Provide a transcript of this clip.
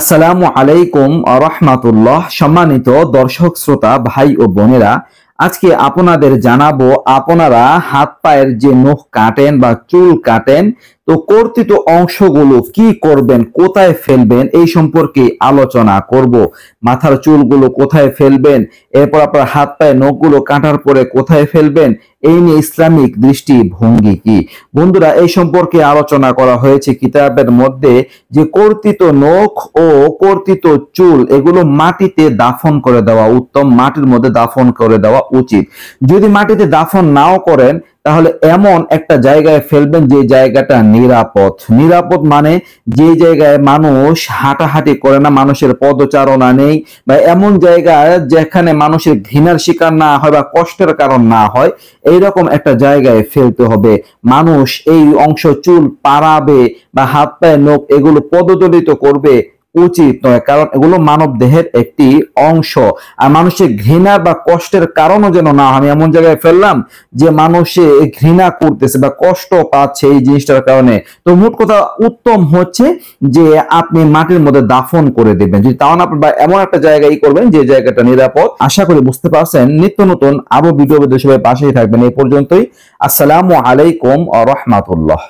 আসসালামু আলাইকুম রহমাতুল্লাহ। সম্মানিত দর্শক শ্রোতা ভাই ও বোনেরা, আজকে আপনাদের জানাবো আপনারা হাত পায়ের যে নখ কাটেন বা চুল কাটেন, তো কর্তিত অংশগুলো কি করবেন, কোথায় ফেলবেন, এই সম্পর্কে আলোচনা করব। মাথার চুলগুলো কোথায় ফেলবেন, এরপর আপনার হাত পায়ের নখগুলো কাটার পরে কোথায় ফেলবেন, এই নিয়ে ইসলামিক দৃষ্টিভঙ্গি কি। বন্ধুরা, এই সম্পর্কে আলোচনা করা হয়েছে কিতাবের মধ্যে যে কর্তিত নখ ও কর্তিত চুল এগুলো মাটিতে দাফন করে দেওয়া উত্তম, মাটির মধ্যে দাফন করে দেওয়া উচিত। যদি মাটিতে দাফন নাও করেন তাহলে এমন একটা জায়গায় ফেলবেন যে জায়গাটা নিরাপদ। নিরাপদ মানে যে জায়গায় মানুষ হাঁটাহাঁটি করে না, মানুষের পদচারণা নেই, বা এমন জায়গায় যেখানে মানুষের ঘৃণার শিকার না হয় বা কষ্টের কারণ না হয়, এইরকম একটা জায়গায় ফেলতে হবে। মানুষ এই অংশ চুল পাড়াবে বা হাত পায়ে নখ এগুলো পদদলিত করবে উচিত নয়, কারণ এগুলো মানব দেহের একটি অংশ। আর মানুষের ঘৃণা বা কষ্টের কারণও যেন না, আমি এমন জায়গায় ফেললাম যে মানুষে ঘৃণা করতেছে বা কষ্ট পাচ্ছে এই জিনিসটার কারণে। তো মোট কথা উত্তম হচ্ছে যে আপনি মাটির মধ্যে দাফন করে দেবেন, যদি তাও না বা এমন একটা জায়গায় করবেন যে জায়গাটা নিরাপদ। আশা করি বুঝতে পারছেন। নিত্য নতুন আরো ভিডিও পেতে সবাই পাশেই থাকবেন। এই পর্যন্তই। আসসালামু আলাইকুম ওয়া রাহমাতুল্লাহ।